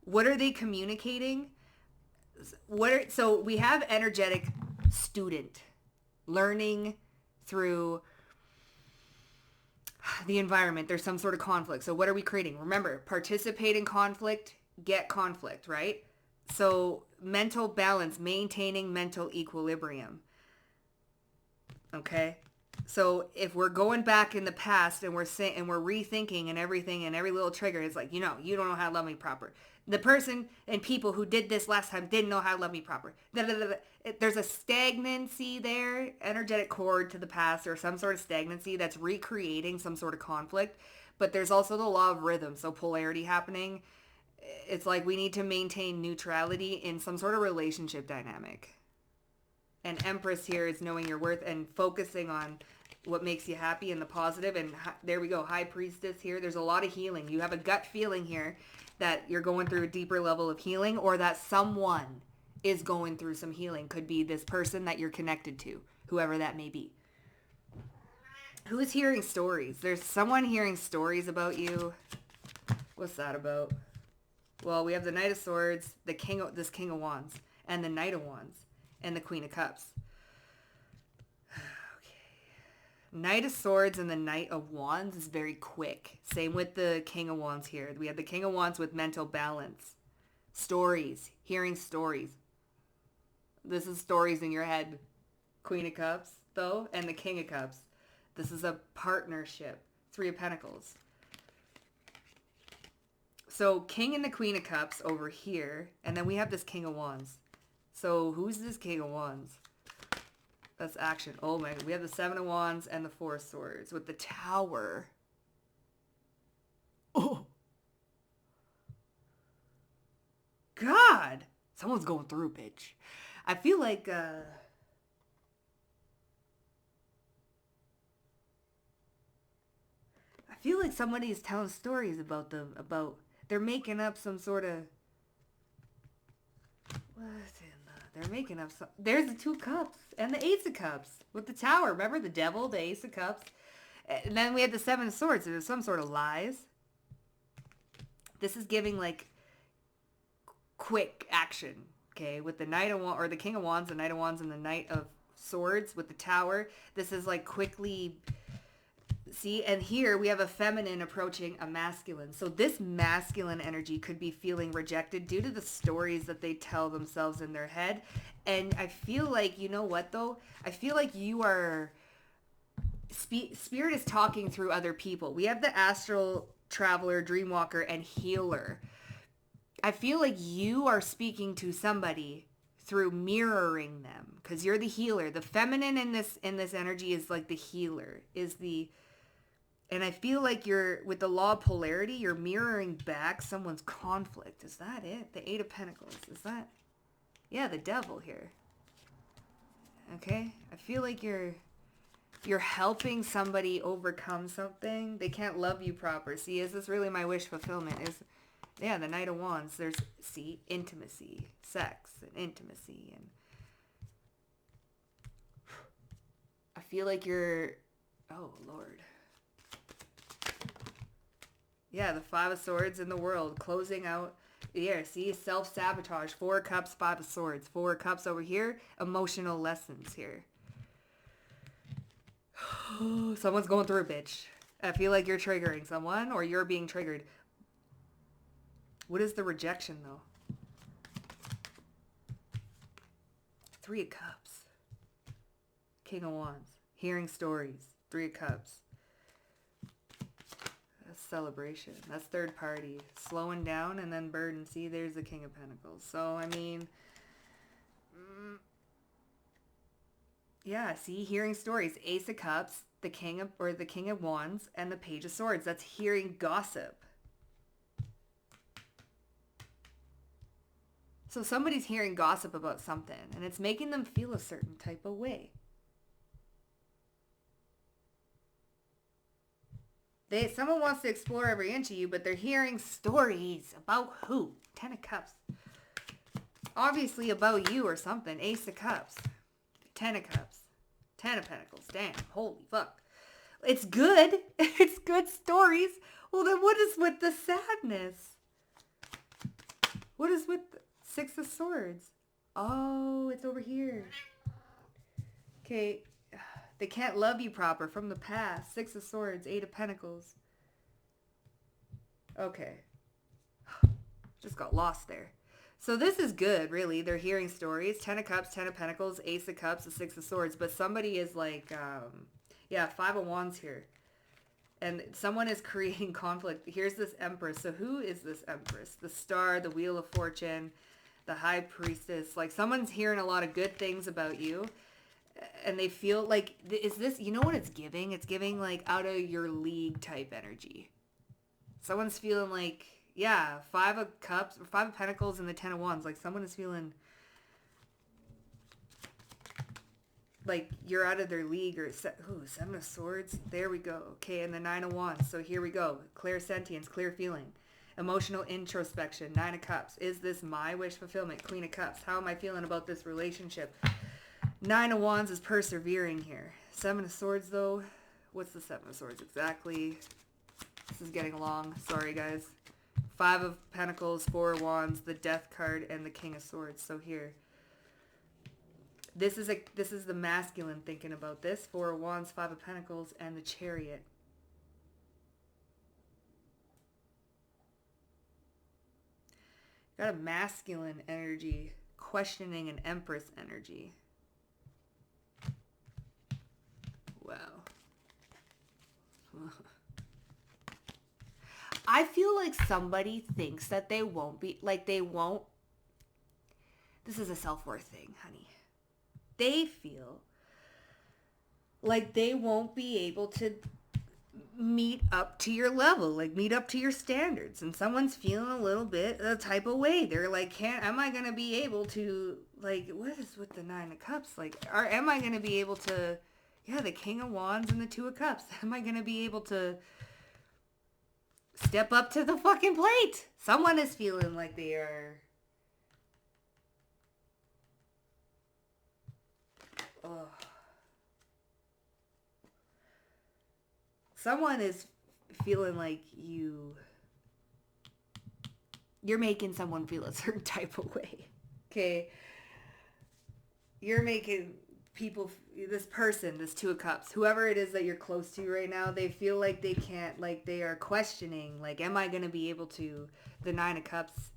what are they communicating? So we have energetic student learning through the environment. There's some sort of conflict. So what are we creating? Remember, participate in conflict, get conflict, right? So mental balance, maintaining mental equilibrium. Okay? So if we're going back in the past and we're rethinking and everything and every little trigger is like, you don't know how to love me proper. The person and people who did this last time didn't know how to love me proper. There's a stagnancy there, energetic cord to the past, or some sort of stagnancy that's recreating some sort of conflict. But there's also the law of rhythm, so polarity happening. It's like we need to maintain neutrality in some sort of relationship dynamic. And Empress here is knowing your worth and focusing on what makes you happy and the positive. And there we go, High Priestess here. There's a lot of healing. You have a gut feeling here that you're going through a deeper level of healing, or that someone is going through some healing. Could be this person that you're connected to, whoever that may be. Who's hearing stories? There's someone hearing stories about you. What's that about? Well, we have the Knight of Swords, this King of Wands, and the Knight of Wands, and the Queen of Cups. Knight of Swords and the Knight of Wands is very quick. Same with the King of Wands here. We have the King of Wands with mental balance. Stories. Hearing stories. This is stories in your head. Queen of Cups, though, and the King of Cups. This is a partnership. Three of Pentacles. So King and the Queen of Cups over here. And then we have this King of Wands. So who's this King of Wands? That's action. Oh my God. We have the Seven of Wands and the Four of Swords with the Tower. Oh. God. Someone's going through, bitch. I feel like, I feel like somebody is telling stories about them, they're making up some sort of, they're making up some, there's the Two Cups and the Ace of Cups with the Tower. Remember the Devil, the Ace of Cups? And then we had the Seven of Swords. There's some sort of lies. This is giving like quick action, okay? With the Knight of Wands, or the King of Wands, the Knight of Wands, and the Knight of Swords with the Tower. This is like quickly, see? And here we have a feminine approaching a masculine. So this masculine energy could be feeling rejected due to the stories that they tell themselves in their head. And I feel like, you know what though? I feel like you are, Spirit is talking through other people. We have the astral traveler, dreamwalker, and healer. I feel like you are speaking to somebody through mirroring them, because you're the healer. The feminine in this energy is like the healer, and I feel like you're, with the law of polarity, you're mirroring back someone's conflict. Is that it? The Eight of Pentacles. Is that? Yeah, the Devil here. Okay? I feel like you're helping somebody overcome something. They can't love you proper. See, is this really my wish fulfillment? Yeah, the Knight of Wands. There's, see, intimacy, sex, and intimacy. And I feel like you're, oh, Lord. Yeah, the Five of Swords in the world, closing out. Yeah, see, self-sabotage. Four of Cups, Five of Swords. Four of Cups over here, emotional lessons here. Someone's going through a bitch. I feel like you're triggering someone, or you're being triggered. What is the rejection, though? Three of Cups. King of Wands. Hearing stories. Three of Cups. Celebration. That's third party. Slowing down and then burden. See, there's the King of Pentacles. So, I mean, yeah, see, hearing stories. Ace of Cups, the King of Wands, and the Page of Swords. That's hearing gossip. So somebody's hearing gossip about something, and it's making them feel a certain type of way. Someone wants to explore every inch of you, but they're hearing stories about who? Ten of Cups. Obviously about you or something. Ace of Cups. Ten of Cups. Ten of Pentacles. Damn. Holy fuck. It's good. It's good stories. Well, then what is with the sadness? What is with the Six of Swords? Oh, it's over here. Okay. They can't love you proper from the past. Six of Swords, Eight of Pentacles. Okay. Just got lost there. So this is good, really. They're hearing stories. Ten of Cups, Ten of Pentacles, Ace of Cups, the Six of Swords. But somebody is like, yeah, Five of Wands here. And someone is creating conflict. Here's this Empress. So who is this Empress? The Star, the Wheel of Fortune, the High Priestess. Like, someone's hearing a lot of good things about you. And they feel like, is this, you know what it's giving? It's giving like out of your league type energy. Someone's feeling like, yeah, Five of Cups, or Five of Pentacles and the Ten of Wands. Like someone is feeling like you're out of their league, or Seven of Swords. There we go. Okay, and the Nine of Wands. So here we go. Clear sentience, clear feeling. Emotional introspection. Nine of Cups. Is this my wish fulfillment? Queen of Cups. How am I feeling about this relationship? Nine of Wands is persevering here. Seven of Swords, though. What's the Seven of Swords exactly? This is getting long. Sorry, guys. Five of Pentacles, Four of Wands, the Death card, and the King of Swords. So here. This is the masculine thinking about this. Four of Wands, Five of Pentacles, and the Chariot. Got a masculine energy, questioning an Empress energy. Wow. I feel like somebody thinks that they won't be, like they won't. This is a self-worth thing, honey. They feel like they won't be able to meet up to your level, like meet up to your standards, and someone's feeling a little bit a type of way. They're like, am I gonna be able to, like, what is with the Nine of Cups, like, or am I gonna be able to, yeah, the King of Wands and the Two of Cups, am I gonna be able to step up to the fucking plate? Someone is feeling like they are, oh, someone is feeling like you're making someone feel a certain type of way. Okay. You're making people, this person, this Two of Cups, whoever it is that you're close to right now, they feel like they can't, like they are questioning, like, am I going to be able to, the Nine of Cups,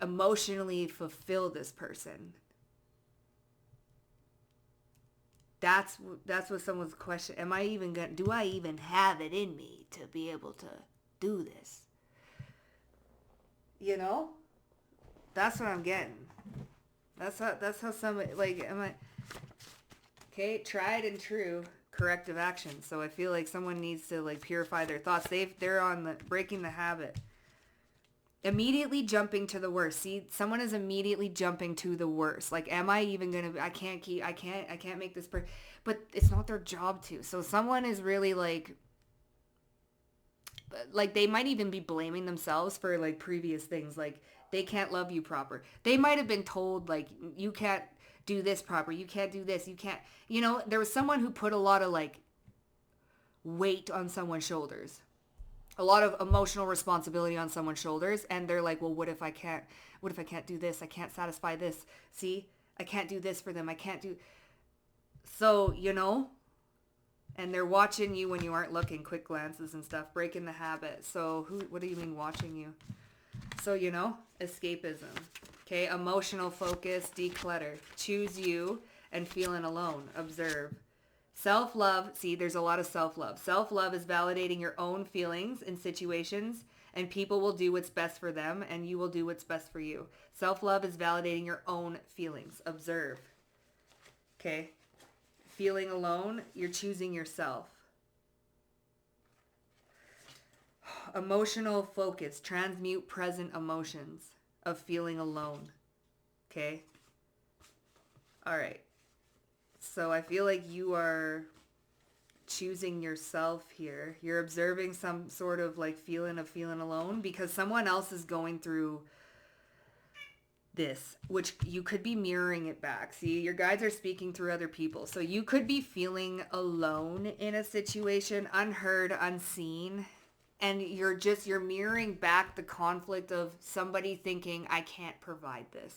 emotionally fulfill this person? That's what someone's question. Am I even going to, do I even have it in me to be able to do this? You know? That's what I'm getting. That's how somebody, like, am I, okay, tried and true corrective action. So I feel like someone needs to, like, purify their thoughts. They're on the, breaking the habit. Immediately jumping to the worst. See, someone is immediately jumping to the worst. Like, am I even going to, I can't make this but it's not their job to. So someone is really like they might even be blaming themselves for, like, previous things. Like, they can't love you proper. They might have been told, like, you can't do this proper. You can't do this. You can't, there was someone who put a lot of, like, weight on someone's shoulders. A lot of emotional responsibility on someone's shoulders, and they're like, well, what if I can't do this? I can't satisfy this. See, I can't do this for them. I can't do. So, and they're watching you when you aren't looking, quick glances and stuff, breaking the habit. So what do you mean watching you? So, escapism. Okay, emotional focus, declutter, choose you, and feeling alone, observe. Self-love, see, there's a lot of self-love. Self-love is validating your own feelings in situations, and people will do what's best for them, and you will do what's best for you. Self-love is validating your own feelings. Observe. Okay? Feeling alone, you're choosing yourself. Emotional focus, transmute present emotions of feeling alone. Okay? All right. So I feel like you are choosing yourself here. You're observing some sort of, like, feeling alone because someone else is going through this, which you could be mirroring it back. See, your guides are speaking through other people. So you could be feeling alone in a situation, unheard, unseen, and you're mirroring back the conflict of somebody thinking, I can't provide this.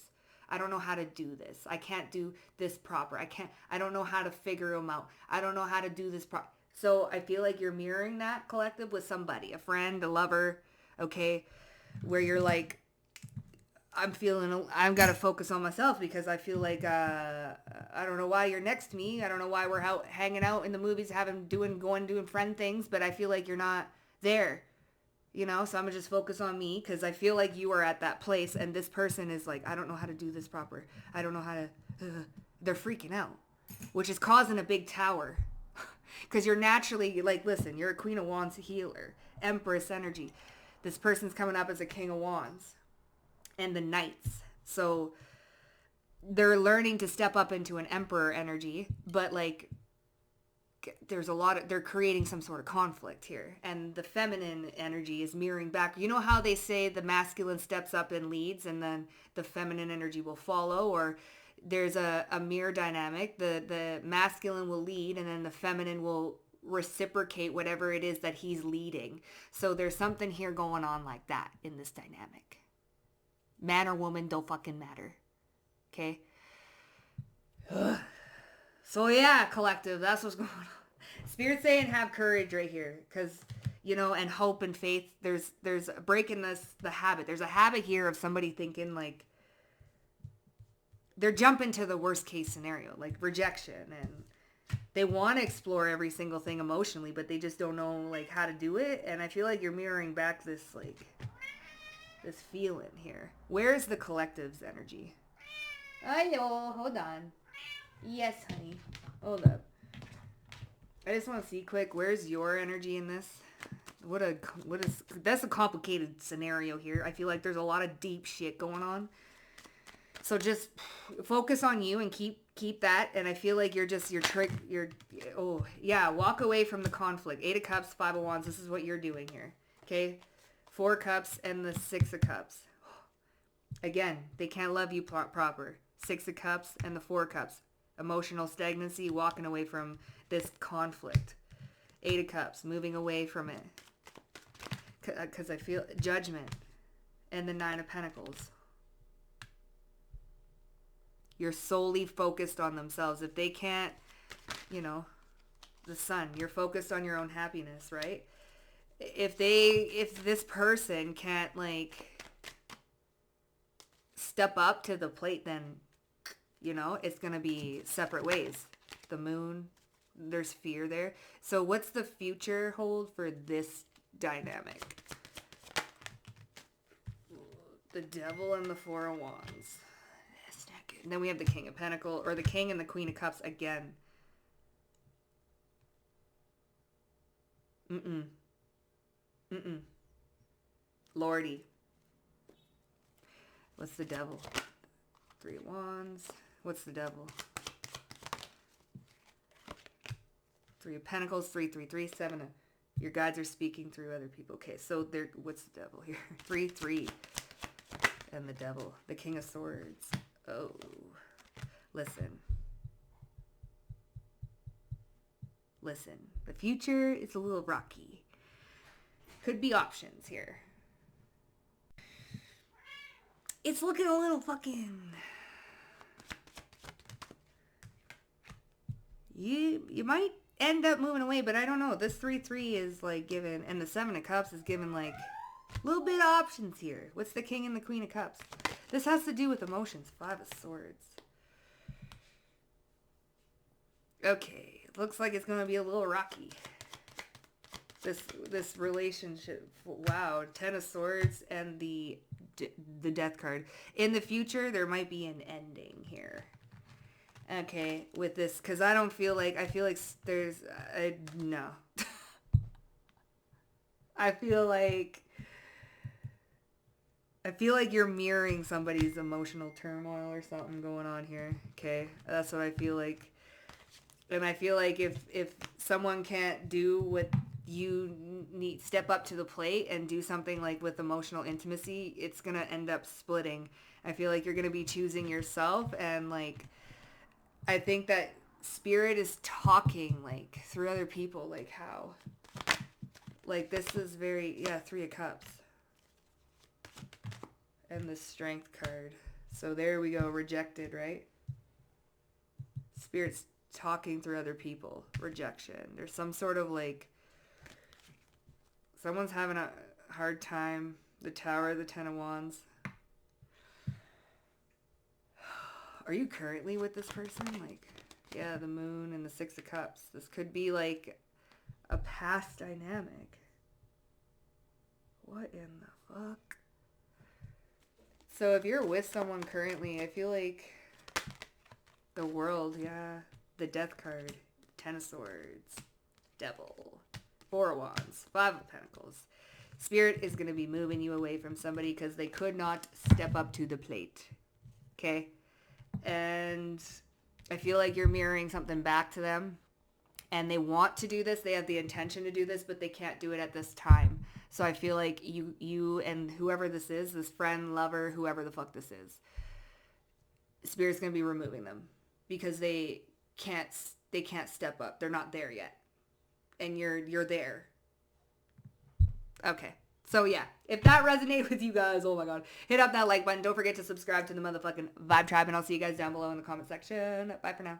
I don't know how to do this. I can't do this proper. I don't know how to figure them out. I don't know how to do this proper. So I feel like you're mirroring that collective with somebody, a friend, a lover, okay, where you're like, I've got to focus on myself because I feel like, I don't know why you're next to me. I don't know why we're out hanging out in the movies, doing friend things, but I feel like you're not there. So I'm going to just focus on me because I feel like you are at that place and this person is like, I don't know how to do this proper. I don't know how to, they're freaking out, which is causing a big tower because you're naturally, like, listen, you're a Queen of Wands healer, Empress energy. This person's coming up as a King of Wands and the Knights. So they're learning to step up into an Emperor energy, but, like, there's they're creating some sort of conflict here, and the feminine energy is mirroring back. You know how they say the masculine steps up and leads and then the feminine energy will follow, or there's a mirror dynamic. The masculine will lead and then the feminine will reciprocate whatever it is that he's leading. So there's something here going on like that in this dynamic. Man or woman don't fucking matter. Okay? So yeah, collective, that's what's going on. Spirit's saying have courage right here because and hope and faith. There's a break in the habit. There's a habit here of somebody thinking like they're jumping to the worst case scenario, like rejection, and they want to explore every single thing emotionally, but they just don't know like how to do it. And I feel like you're mirroring back this feeling here. Where's the collective's energy? Hello, hold on. Yes, honey. Hold up. I just want to see quick, where's your energy in this? That's a complicated scenario here. I feel like there's a lot of deep shit going on. So just focus on you and keep that. And I feel like walk away from the conflict. 8 of Cups, 5 of Wands. This is what you're doing here. Okay. 4 Cups and the 6 of Cups. Again, they can't love you proper. 6 of Cups and the 4 Cups. Emotional stagnancy, walking away from this conflict. 8 of Cups, moving away from it. Because I feel judgment. And the 9 of Pentacles. You're solely focused on themselves. If they can't, the Sun, you're focused on your own happiness, right? If this person can't like step up to the plate, then, it's going to be separate ways. The Moon, there's fear there. So what's the future hold for this dynamic? The Devil and the 4 of Wands. And then we have the King of Pentacles, or the King and the Queen of Cups again. Lordy. What's the Devil? 3 of Wands. What's the Devil? 3 of Pentacles, 3, 7 of... Your guides are speaking through other people. Okay, so what's the Devil here? 3. And the Devil. The King of Swords. Oh, listen. The future is a little rocky. Could be options here. It's looking a little fucking... You might end up moving away, but I don't know. This 3 is like given, and the 7 of Cups is given like a little bit of options here. What's the King and the Queen of Cups? This has to do with emotions. 5 of Swords. Okay. Looks like it's going to be a little rocky. This relationship. Wow. 10 of Swords and the Death card. In the future, there might be an ending here. Okay. With this. Because I feel like there's... no. I feel like you're mirroring somebody's emotional turmoil or something going on here. Okay. That's what I feel like. And I feel like if someone can't do what you need, step up to the plate and do something like with emotional intimacy, it's going to end up splitting. I feel like you're going to be choosing yourself. And like, I think that Spirit is talking like through other people, like how, like this is very, 3 of Cups. And the Strength card. So there we go. Rejected, right? Spirit's talking through other people. Rejection. There's some sort of like... Someone's having a hard time. The Tower, the 10 of Wands. Are you currently with this person? Like, yeah, the Moon and the 6 of Cups. This could be like a past dynamic. What in the fuck? So if you're with someone currently, I feel like the World, the Death card, 10 of Swords, Devil, 4 of Wands, 5 of Pentacles. Spirit is going to be moving you away from somebody because they could not step up to the plate. Okay? And I feel like you're mirroring something back to them. And they want to do this. They have the intention to do this, but they can't do it at this time. So I feel like you and whoever this is, this friend, lover, whoever the fuck this is, Spirit's going to be removing them because they can't step up. They're not there yet. And you're there. Okay. So yeah, if that resonated with you guys, oh my God, hit up that like button. Don't forget to subscribe to the motherfucking Vibe Tribe, and I'll see you guys down below in the comment section. Bye for now.